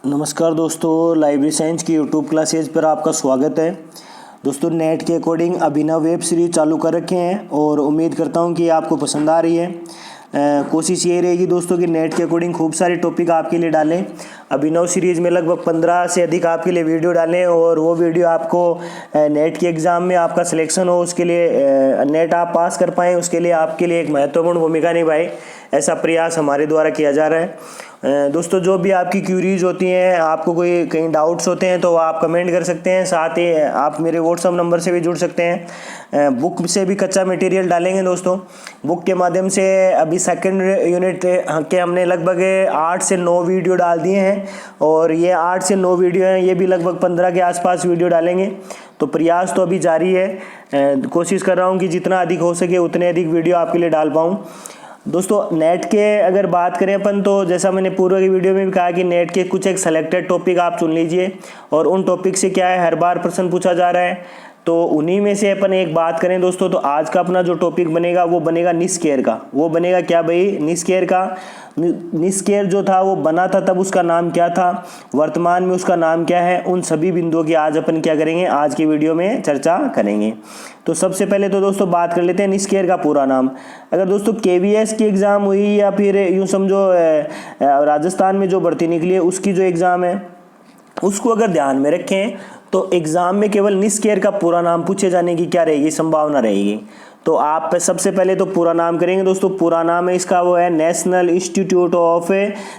नमस्कार दोस्तों, library science की यूट्यूब क्लासेज पर आपका स्वागत है। दोस्तों, नेट के अकॉर्डिंग अभिनव वेब सीरीज चालू कर रखे हैं और उम्मीद करता हूं कि आपको पसंद आ रही है। कोशिश ये रहेगी दोस्तों कि नेट के अकॉर्डिंग खूब सारे टॉपिक आपके लिए डालें। अभिनव सीरीज़ में लगभग 15 से अधिक आपके लिए वीडियो डालें और वो वीडियो आपको नेट के एग्ज़ाम में आपका सिलेक्शन हो, उसके लिए नेट आप पास कर पाएँ, उसके लिए आपके लिए एक महत्वपूर्ण भूमिका निभाए, ऐसा प्रयास हमारे द्वारा किया जा रहा है। दोस्तों, जो भी आपकी क्यूरीज होती हैं, आपको कोई कहीं डाउट्स होते हैं तो आप कमेंट कर सकते हैं। साथ ही आप मेरे व्हाट्सअप नंबर से भी जुड़ सकते हैं। बुक से भी कच्चा मटेरियल डालेंगे दोस्तों। बुक के माध्यम से अभी सेकंड यूनिट के हमने लगभग 8 से 9 वीडियो डाल दिए हैं और ये 8 से 9 वीडियो हैं, ये भी लगभग 15 के आसपास वीडियो डालेंगे। तो प्रयास तो अभी जारी है। कोशिश कर रहा हूँ कि जितना अधिक हो सके उतने अधिक वीडियो आपके लिए डाल पाऊँ। दोस्तों, नेट के अगर बात करें अपन, तो जैसा मैंने पूर्व की वीडियो में भी कहा कि नेट के कुछ एक सेलेक्टेड टॉपिक आप चुन लीजिए और उन टॉपिक से क्या है, हर बार प्रश्न पूछा जा रहा है, तो उन्हीं में से अपन एक बात करें दोस्तों। तो आज का अपना जो टॉपिक बनेगा वो बनेगा निस्केयर का। वो बनेगा क्या भाई? निस्केयर का। निस्केयर जो था वो बना था तब उसका नाम क्या था, वर्तमान में उसका नाम क्या है, उन सभी बिंदुओं की आज अपन क्या करेंगे, आज की वीडियो में चर्चा करेंगे। तो सबसे पहले तो दोस्तों बात कर लेते हैं निस्केयर का पूरा नाम। अगर दोस्तों केवीएस की एग्ज़ाम हुई या फिर यूँ समझो राजस्थान में जो भर्ती निकली है उसकी जो एग्ज़ाम है उसको अगर ध्यान में रखें तो एग्ज़ाम में केवल निस्केयर का पूरा नाम पूछे जाने की क्या रहेगी, संभावना रहेगी। तो आप सबसे पहले तो पूरा नाम करेंगे दोस्तों। पूरा नाम है इसका वो है national institute of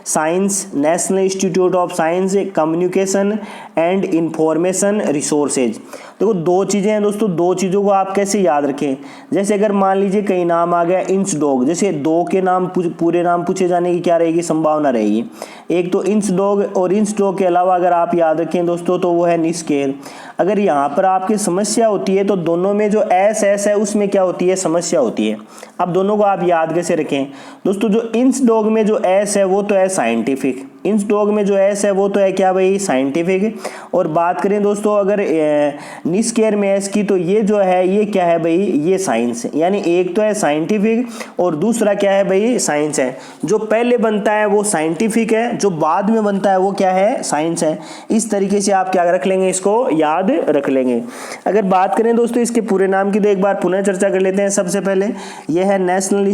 science, national institute of science communication and information resources. देखो, दो चीज़ें हैं दोस्तों, दो चीज़ों को आप कैसे याद रखें। जैसे अगर मान लीजिए कई नाम आ गया इंचडॉग, जैसे दो के नाम पूरे नाम पूछे जाने की क्या रहेगी, संभावना रहेगी। एक तो इंचडॉग और इंचडॉग के अलावा अगर आप याद रखें दोस्तों तो वो है निस्केयर। अगर यहाँ पर आपकी समस्या होती है तो दोनों में जो एस है उसमें क्या होती है, समस्या होती है। अब दोनों को आप याद कैसे रखें दोस्तों? जो इंचडॉग में जो एस है वो तो है साइंटिफिक, इंचडॉग में जो एस है वो तो है क्या भाई, साइंटिफिक। और बात करें दोस्तों अगर निस्केयर में एस की, तो ये जो है ये क्या है भाई, ये साइंस है। यानी एक तो है साइंटिफिक और दूसरा क्या है भाई, साइंस है। जो पहले बनता है वो साइंटिफिक है, जो बाद में बनता है वो क्या है, साइंस है। इस तरीके से आप क्या रख लेंगे, इसको याद रख लेंगे। अगर बात करें दोस्तों इसके पूरे नाम की तो एक बार पुनः चर्चा कर लेते हैं। सबसे पहले यह है national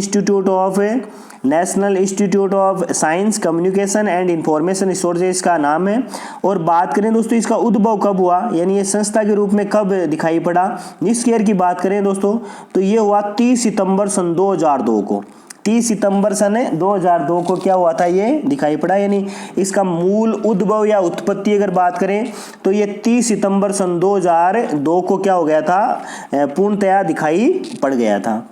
institute of science communication and information resources का नाम है। और बात करें दोस्तों इसका उद्भव कब हुआ, यानी ये संस्था के रूप में कब दिखाई पड़ा। निस्केयर की बात करें दोस्तों तो ये हुआ 30 सितंबर सन 2002 को। 30 सितंबर सन 2002 को क्या हुआ था, ये दिखाई पड़ा। यानी इसका मूल उद्भव या उत्पत्ति अगर बात करें तो ये 30 सितंबर सन 2002 को क्या हो गया था, पूर्णतया दिखाई पड़ गया था।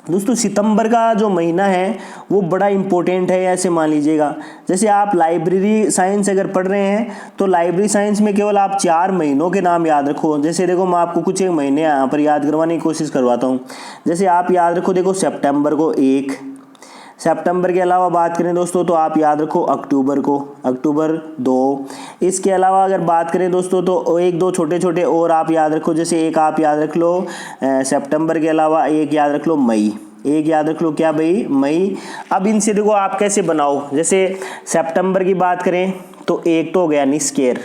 दोस्तों, सितंबर का जो महीना है वो बड़ा इंपॉर्टेंट है, ऐसे मान लीजिएगा। जैसे आप लाइब्रेरी साइंस अगर पढ़ रहे हैं तो लाइब्रेरी साइंस में केवल आप 4 महीनों के नाम याद रखो। जैसे देखो, मैं आपको कुछ एक महीने यहाँ पर याद करवाने की कोशिश करवाता हूँ। जैसे आप याद रखो, देखो सितंबर को 1, सितंबर के अलावा बात करें दोस्तों तो आप याद रखो अक्टूबर को, अक्टूबर 2। इसके अलावा अगर बात करें दोस्तों तो एक दो छोटे छोटे और आप याद रखो। जैसे एक आप याद रख लो सितंबर के अलावा, एक याद रख लो मई, एक याद रख लो क्या भाई, मई। अब इनसे देखो आप कैसे बनाओ। जैसे सितंबर की बात करें तो एक तो हो गया निस्केयर,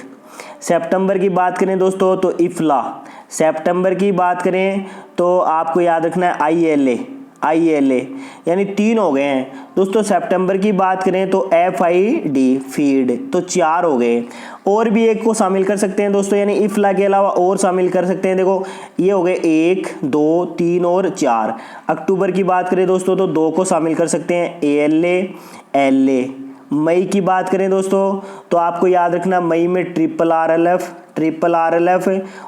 सितंबर की बात करें दोस्तों तो इफ्ला, सितंबर की बात करें तो आपको याद रखना है ILA, यानी 3 हो गए हैं दोस्तों। सितंबर की बात करें तो FID, फीड, तो 4 हो गए। और भी एक को शामिल कर सकते हैं दोस्तों, यानी इफ्ला के अलावा और शामिल कर सकते हैं। देखो ये हो गए 1, 2, 3 और 4। अक्टूबर की बात करें दोस्तों तो 2 को शामिल कर सकते हैं, ALA, LA। मई की बात करें दोस्तों तो आपको याद रखना मई में RRLF,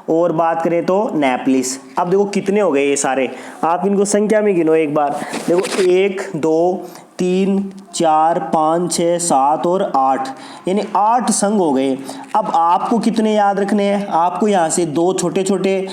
और बात करें तो नेपलिस। अब देखो कितने हो गए ये सारे, आप इनको संख्या में गिनो एक बार। देखो 1, 2, 3, 4, 5, 6, 7 और 8, यानी 8 संघ हो गए। अब आपको कितने याद रखने हैं, आपको यहाँ से 2 छोटे छोटे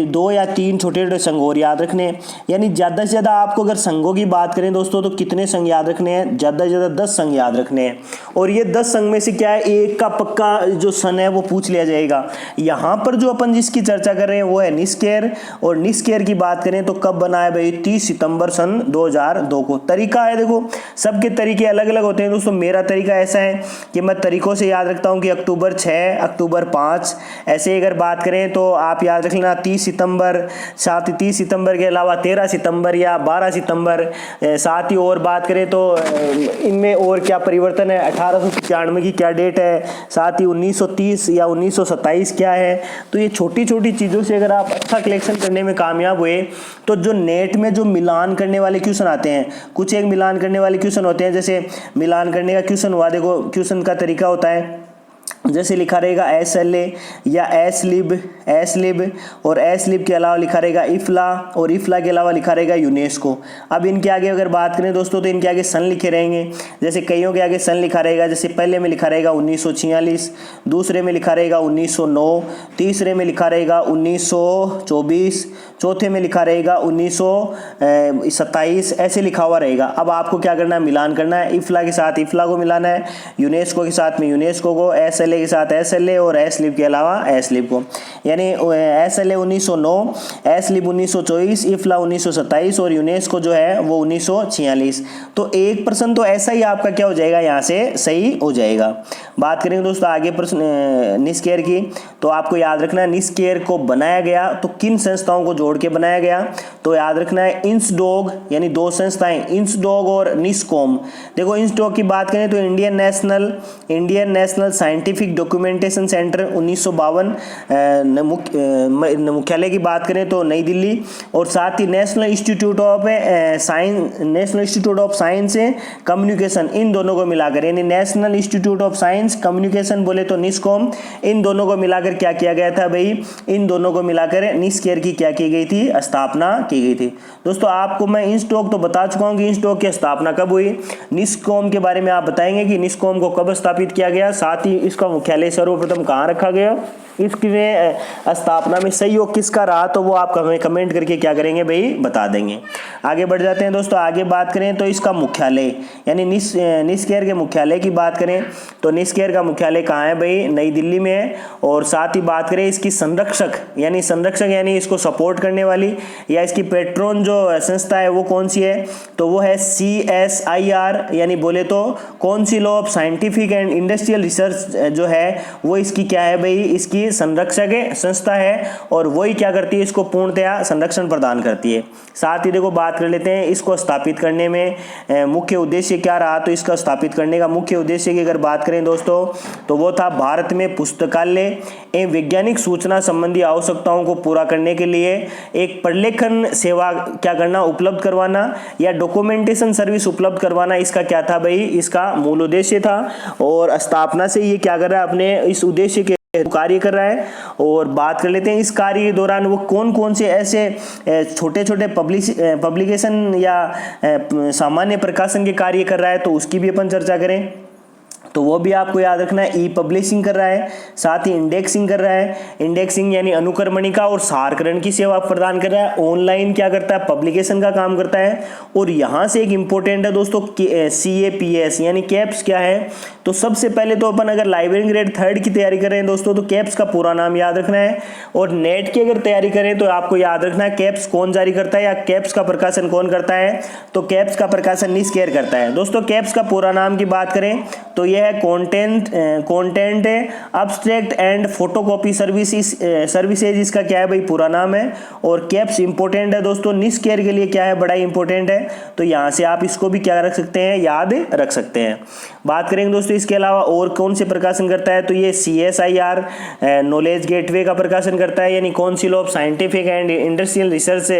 2 या 3 छोटे छोटे संघ और याद रखने हैं। यानी ज़्यादा से ज़्यादा आपको अगर संघों की बात करें दोस्तों तो कितने संघ याद रखने हैं, ज़्यादा से ज़्यादा 10 संघ याद रखने हैं। और ये 10 संघ में से क्या है, एक का पक्का जो सन है वो पूछ लिया जाएगा। यहाँ पर जो अपन जिसकी चर्चा कर रहे हैं वो है निस्केयर। और निस्केयर की बात करें तो कब बना है भाई, 30 सितंबर सन 2002 को। तरीका है देखो, सबके तरीके अलग अलग होते हैं दोस्तों। मेरा तरीका ऐसा है कि मैं तरीकों से याद रखता हूँ कि अक्टूबर 6, अक्टूबर 5, ऐसे अगर बात करें तो आप याद रख लेना 30 सितंबर, साथ ही 30 सितंबर के अलावा 13 सितंबर या 12 सितंबर। साथ ही और बात करें तो इनमें और क्या परिवर्तन है, 1895 की क्या डेट है, साथ ही 1930 या 1927 क्या है। तो ये छोटी छोटी चीज़ों से अगर आप अच्छा कलेक्शन करने में कामयाब हुए तो जो नेट में जो मिलान करने वाले क्वेश्चन आते हैं, कुछ एक मिलान करने वाले क्वेश्चन होते हैं। जैसे मिलान करने का क्वेश्चन हुआ, देखो क्वेश्चन का तरीका होता है, जैसे लिखा रहेगा SLA या एसलिब और एसलिब के अलावा लिखा रहेगा इफ्ला और इफ्ला के अलावा लिखा रहेगा यूनेस्को। अब इनके आगे अगर बात करें दोस्तों तो इनके आगे सन लिखे रहेंगे। जैसे कईयों के आगे सन लिखा रहेगा, जैसे पहले में लिखा रहेगा 1946, दूसरे में लिखा रहेगा 1909, तीसरे में लिखा रहेगा 1924, चौथे में लिखा रहेगा 1927, ऐसे लिखा हुआ रहेगा। अब आपको क्या करना है, मिलान करना है। इफ्ला के साथ इफ्ला को मिलाना है, यूनेस्को के साथ में यूनेस्को को, SLA के साथ SLA और एसलिब के अलावा एसलिब को। यानी SLA 1909, एसलिब 1924, इफ्ला 1927 और यूनेस्को जो है वो 1946। तो 1% तो ऐसा ही आपका क्या हो जाएगा, यहाँ से सही हो जाएगा। बात करेंगे दोस्तों आगे प्रश्न निस्केयर की, तो आपको याद रखना है निस्केयर को बनाया गया तो किन संस्थाओं को जोड़ के बनाया गया। तो याद रखना है इंसडॉग, यानी दो संस्थाएं इंसडॉग और निस्कॉम। देखो इंसडॉग की बात करें तो Indian national scientific documentation centre 1952, मुख्यालय की बात करें तो नई दिल्ली, और साथ ही national institute of science communication, इन दोनों को मिलाकर, यानी national institute of science communication बोले तो निस्कॉम, इन दोनों को मिलाकर क्या किया गया था भाई, इन दोनों को मिलाकर निस्केयर की क्या की गई थी, स्थापना की गई थी। दोस्तों आपको मैं इंस्टॉक तो बता चुका हूं कि इंस्टॉक की स्थापना कब हुई। निस्कॉम के बारे में आप बताएंगे कि निस्कॉम को कब स्थापित किया गया, साथ ही इसका मुख्यालय सर्वप्रथम कहां रखा गया, इसकी स्थापना में सहयोग किसका रहा, तो वो आप हमें कमेंट करके क्या करेंगे भाई, बता देंगे। आगे बढ़ जाते हैं दोस्तों। आगे बात करें तो इसका मुख्यालय, यानी निस्केयर के मुख्यालय की बात करें तो निस्केयर का मुख्यालय कहाँ है भाई, नई दिल्ली में है। और साथ ही बात करें इसकी संरक्षक यानी इसको सपोर्ट करने वाली या इसकी पेट्रोन जो संस्था है वो कौन सी है, तो वो है CSIR, यानी बोले तो council of scientific and industrial research जो है वो इसकी क्या है भाई, इसकी संरक्षक संस्था है और वही क्या करती है, इसको पूर्णतया संरक्षण प्रदान करती है। साथ ही देखो बात कर लेते हैं इसको स्थापित करने में मुख्य उद्देश्य क्या रहा। तो इसका स्थापित करने का मुख्य उद्देश्य की अगर बात करें दोस्तों तो वो था भारत में पुस्तकालय एवं वैज्ञानिक सूचना संबंधी आवश्यकताओं को पूरा करने के लिए एक प्रलेखन सेवा क्या करना, उपलब्ध करवाना या डॉक्यूमेंटेशन सर्विस उपलब्ध करवाना, इसका क्या था भाई, इसका मूल उद्देश्य था। और स्थापना से ये क्या कर रहा है, अपने इस उद्देश्य के कार्य कर रहा है। और बात कर लेते हैं इस कार्य के दौरान वो कौन कौन से ऐसे छोटे छोटे पब्लिकेशन या सामान्य प्रकाशन के कार्य कर रहा है, तो उसकी भी अपन चर्चा करें। तो वो भी आपको याद रखना है, ई पब्लिशिंग कर रहा है, साथ ही इंडेक्सिंग कर रहा है, इंडेक्सिंग यानी अनुक्रमणिका और सारकरण की सेवा प्रदान कर रहा है, ऑनलाइन क्या करता है, पब्लिकेशन का काम करता है। और यहाँ से एक इंपॉर्टेंट है दोस्तों CAPS यानी कैप्स क्या है। तो सबसे पहले तो अपन अगर लाइब्रेरी ग्रेड 3 की तैयारी कर रहे हैं दोस्तों तो कैप्स का पूरा नाम याद रखना है। और नेट की अगर तैयारी करें तो आपको याद रखना है कैप्स कौन जारी करता है या कैप्स का प्रकाशन कौन करता है, तो कैप्स का प्रकाशन निस्केयर करता है। दोस्तों कैप्स का पूरा नाम की बात करें तो यह है content abstract and photocopy services, इसका क्या है भाई, पूरा नाम है। और कैप्स इंपॉर्टेंट है दोस्तों निस्केयर के लिए, क्या है, बड़ा इंपॉर्टेंट है। तो यहाँ से आप इसको भी क्या रख सकते हैं, याद रख सकते हैं। बात करेंगे दोस्तों इसके अलावा और कौन से प्रकाशन करता है, तो ये CSIR नॉलेज गेटवे का प्रकाशन करता है, यानी council of scientific and industrial research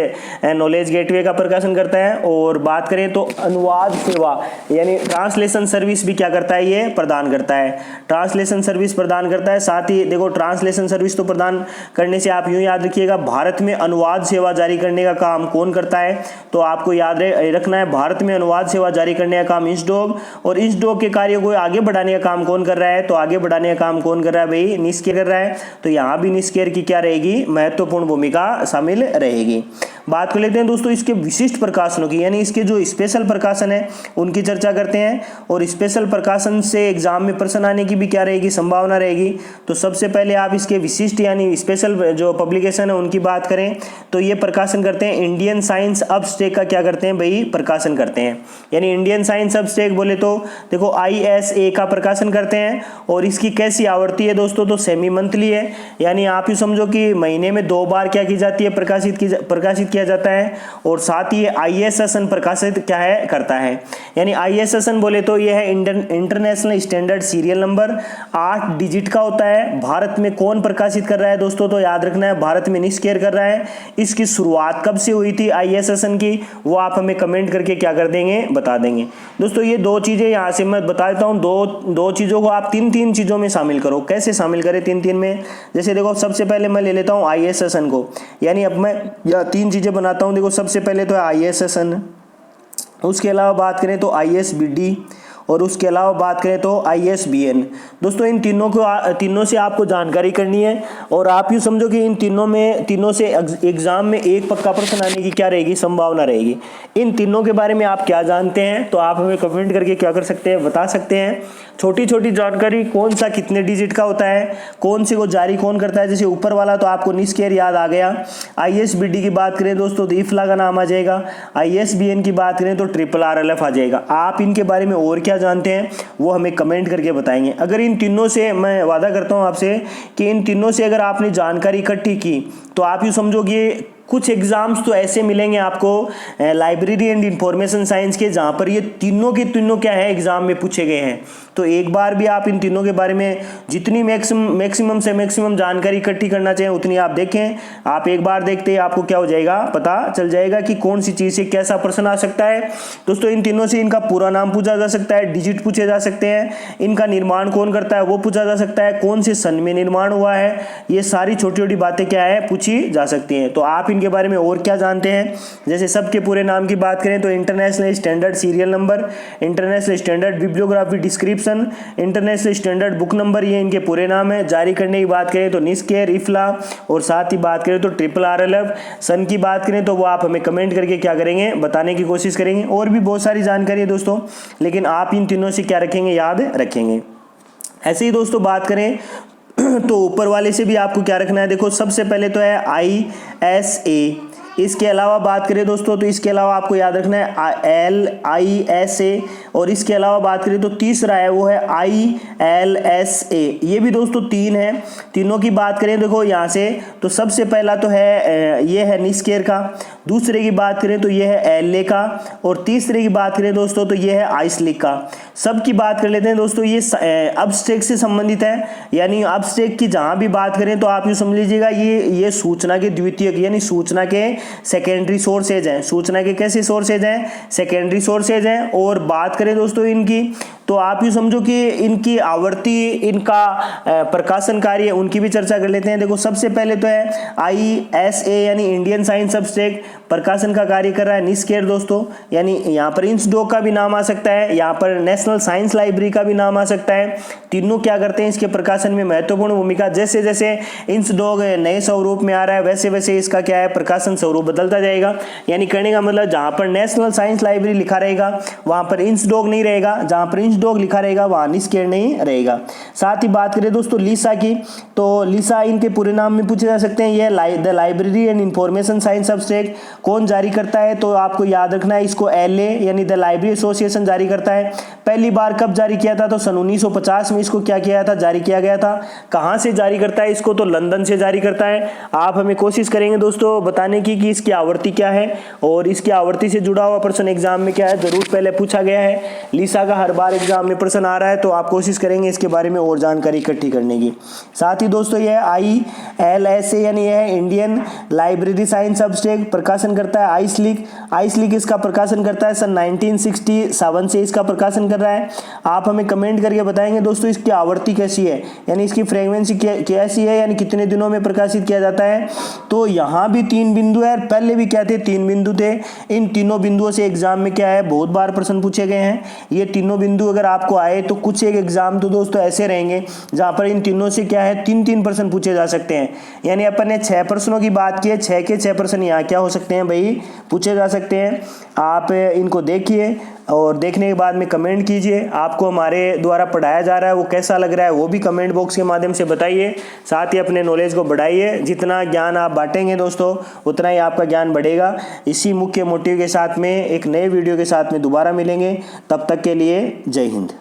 knowledge gateway का प्रकाशन करता है। और बात करें तो अनुवाद सेवा यानी ट्रांसलेशन सर्विस भी क्या करता है, ये प्रदान करता है, ट्रांसलेशन सर्विस प्रदान करता है। साथ ही देखो ट्रांसलेशन सर्विस तो प्रदान करने से आप यूं याद रखिएगा, भारत में अनुवाद सेवा जारी करने का काम कौन करता है, तो आपको याद रखना है भारत में अनुवाद सेवा जारी करने का काम इंसडॉग, और इंसडॉग के कार्य को आगे बढ़ाने का काम कौन कर रहा है, तो आगे बढ़ाने का काम कौन कर रहा है भाई, निस्केयर कर रहा है। तो यहाँ भी निस्केयर की क्या रहेगी, महत्वपूर्ण भूमिका शामिल रहेगी। बात कर लेते हैं दोस्तों इसके विशिष्ट प्रकाशनों की, यानी इसके जो स्पेशल प्रकाशन है उनकी चर्चा करते हैं। और स्पेशल प्रकाशन से एग्जाम में प्रश्न आने की भी क्या रहेगी, संभावना रहेगी। तो सबसे पहले आप इसके विशिष्ट यानी स्पेशल जो पब्लिकेशन है उनकी बात करें तो ये प्रकाशन करते हैं इंडियन साइंस अब्स्ट्रैक्ट का क्या करते हैं भाई, प्रकाशन करते हैं। यानी इंडियन साइंस अब्स्ट्रैक्ट बोले तो देखो ISA का प्रकाशन करते हैं। और इसकी कैसी आवृत्ति है दोस्तों, तो सेमी मंथली है, यानी आप ही समझो कि महीने में 2 बार क्या की जाती है, प्रकाशित किया जाता है। और साथ ही ISSN प्रकाशित क्या है, करता है। यानी ISSN बोले तो यह है international standard serial number, 8 digit का होता है। भारत में कौन प्रकाशित कर रहा है दोस्तों, तो याद रखना है भारत में निष्क्रिय कर रहा है। इसकी शुरुआत कब से हुई थी ISSN की, वो आप हमें कमेंट करके क्या कर देंगे, बता देंगे। दोस्तों ये 2 चीजें यहाँ से मैं बता देता हूँ, दो चीजों को आप 3 चीजों में शामिल करो। कैसे शामिल करें 3 में, जैसे देखो सबसे पहले मैं ले लेता हूँ ISSN को, यानी अब मैं यह 3 चीजें बनाता हूँ। देखो सबसे पहले तो है ISSN, उसके अलावा बात करें तो ISBD, और उसके अलावा बात करें तो ISBN। दोस्तों इन तीनों से आपको जानकारी करनी है। और आप यूँ समझो कि इन तीनों से एग्जाम में एक पक्का प्रश्न आने की क्या रहेगी, संभावना रहेगी। इन तीनों के बारे में आप क्या जानते हैं, तो आप हमें कमेंट करके क्या कर सकते हैं, बता सकते हैं। छोटी छोटी जानकारी, कौन सा कितने डिजिट का होता है, कौन से को जारी कौन करता है, जैसे ऊपर वाला तो आपको निष्क्रिय याद आ गया। ISBD की बात करें दोस्तों तो इफ्ला का नाम आ जाएगा। ISBN की बात करें तो RRRLF आ जाएगा। आप इनके बारे में और क्या जानते हैं वो हमें कमेंट करके बताएंगे। अगर इन तीनों से, मैं वादा करता हूं आपसे कि इन तीनों से अगर आपने जानकारी इकट्ठी की तो आप यूँ समझोगे कुछ एग्जाम्स तो ऐसे मिलेंगे आपको लाइब्रेरी एंड इंफॉर्मेशन साइंस के, जहाँ पर ये तीनों के तीनों क्या है, एग्जाम में पूछे गए हैं। तो एक बार भी आप इन तीनों के बारे में जितनी मैक्सिमम से मैक्सिमम जानकारी इकट्ठी करना चाहें उतनी आप देखें। आप एक बार देखते ही आपको क्या हो जाएगा, पता चल जाएगा कि कौन सी चीज़ से कैसा प्रश्न आ सकता है। दोस्तों इन तीनों से इनका पूरा नाम पूछा जा सकता है, डिजिट पूछे जा सकते हैं, इनका निर्माण कौन करता है वो पूछा जा सकता है, कौन से सन में निर्माण हुआ है, ये सारी छोटी छोटी बातें क्या है, पूछी जा सकती हैं। तो आप इनके बारे में और क्या जानते हैं, जैसे सबके पूरे नाम की बात करें तो international standard serial number, international standard bibliography description, international standard book number, ये इनके पूरे नाम है। जारी करने की बात करें तो निष्क्रिय, इफ्ला, और साथ ही बात करें तो RRRLF। सन की बात करें तो वो आप हमें कमेंट करके क्या करेंगे, बताने की कोशिश करेंगे। और भी बहुत सारी जानकारी है दोस्तों, लेकिन आप इन तीनों से क्या रखेंगे, याद रखेंगे। ऐसे ही दोस्तों बात करें तो ऊपर वाले से भी आपको क्या रखना है। देखो सबसे पहले तो है ISA, इसके अलावा बात करें दोस्तों तो इसके अलावा आपको याद रखना है LISA, और इसके अलावा बात करें तो तीसरा है वो है ILSA। ये भी दोस्तों 3 है। तीनों की बात करें देखो यहाँ से तो सबसे पहला तो है ये है निष्क्रिय का, दूसरे की बात करें तो ये है LA का, और तीसरे की बात करें दोस्तों तो ये है आइसलिक का। सब की बात कर लेते हैं दोस्तों, ये अब्स्ट्रैक्ट से संबंधित है। यानी अब्स्ट्रैक्ट की जहाँ भी बात करें तो आप ये समझ लीजिएगा ये सूचना के द्वितीयक यानी सूचना के सेकेंडरी सोर्सेज हैं। सूचना के कैसे सोर्सेज हैं, सेकेंडरी सोर्सेज हैं। और बात करें दोस्तों इनकी तो आप यूँ समझो कि इनकी आवृत्ति, इनका प्रकाशन कार्य, उनकी भी चर्चा कर लेते हैं। देखो सबसे पहले तो है ISA यानी इंडियन साइंस अब्स्ट्रैक्ट, प्रकाशन का कार्य कर रहा है निष्क्रिय दोस्तों, यानी यहाँ पर इंसडॉक का भी नाम आ सकता है, यहाँ पर नेशनल साइंस लाइब्रेरी का भी नाम आ सकता है। तीनों क्या करते हैं, इसके प्रकाशन में महत्वपूर्ण भूमिका। जैसे जैसे इंसडॉक नए स्वरूप में आ रहा है वैसे वैसे इसका क्या है, प्रकाशन स्वरूप बदलता जाएगा। यानी कहने का मतलब जहाँ पर नेशनल साइंस लाइब्रेरी लिखा रहेगा वहाँ पर इंसडॉक नहीं रहेगा, जहाँ पर इंसडॉक लिखा रहेगा वहाँ निष्क्रिय नहीं रहेगा। साथ ही बात करें दोस्तों लिसा की, तो लिसा इनके पूरे नाम में पूछे जा सकते हैं। यह the library and information science abstract कौन जारी करता है, तो आपको याद रखना है इसको LA यानी द लाइब्रेरी एसोसिएशन जारी करता है। पहली बार कब जारी किया था, तो सन 1950 में इसको क्या किया था, जारी किया गया था। कहाँ से जारी करता है इसको, तो लंदन से जारी करता है। आप हमें कोशिश करेंगे दोस्तों बताने की कि इसकी आवृत्ति क्या है, और इसकी आवृत्ति से जुड़ा हुआ प्रश्न एग्जाम में क्या है, जरूर पहले पूछा गया है। लिसा का हर बार एग्जाम में प्रश्न आ रहा है, तो आप कोशिश करेंगे इसके बारे में और जानकारी इकट्ठी करने की। साथ ही दोस्तों यह ILSA यानी यह इंडियन लाइब्रेरी साइंस अब्स्ट्रैक्ट, प्रकाशन करता है आइसलिक इसका प्रकाशन करता है सन 1967 से इसका प्रकाशन कर रहा है। आप हमें कमेंट करके बताएंगे दोस्तों इसकी आवृत्ति कैसी है, यानी इसकी फ्रीक्वेंसी कैसी है, यानी कितने दिनों में प्रकाशित किया जाता है। तो यहाँ भी 3 बिंदु है, पहले भी क्या थे, 3 बिंदु थे। इन तीनों बिंदुओं से एग्जाम में क्या है, बहुत बार प्रश्न पूछे गए हैं। ये तीनों बिंदु अगर आपको आए तो कुछ एक एग्जाम तो दोस्तों ऐसे रहेंगे जहाँ पर इन तीनों से क्या है 3-3 प्रश्न पूछे जा सकते हैं। यानी अपन ने 6 प्रश्नों की बात की है, 6 के 6 प्रश्न यहाँ क्या हो सकते सकते हैं भाई, पूछे जा सकते हैं। आप इनको देखिए और देखने के बाद में कमेंट कीजिए, आपको हमारे द्वारा पढ़ाया जा रहा है वो कैसा लग रहा है वो भी कमेंट बॉक्स के माध्यम से बताइए। साथ ही अपने नॉलेज को बढ़ाइए, जितना ज्ञान आप बांटेंगे दोस्तों उतना ही आपका ज्ञान बढ़ेगा। इसी मुख्य मोटिव के साथ में एक नए वीडियो के साथ में दोबारा मिलेंगे, तब तक के लिए जय हिंद।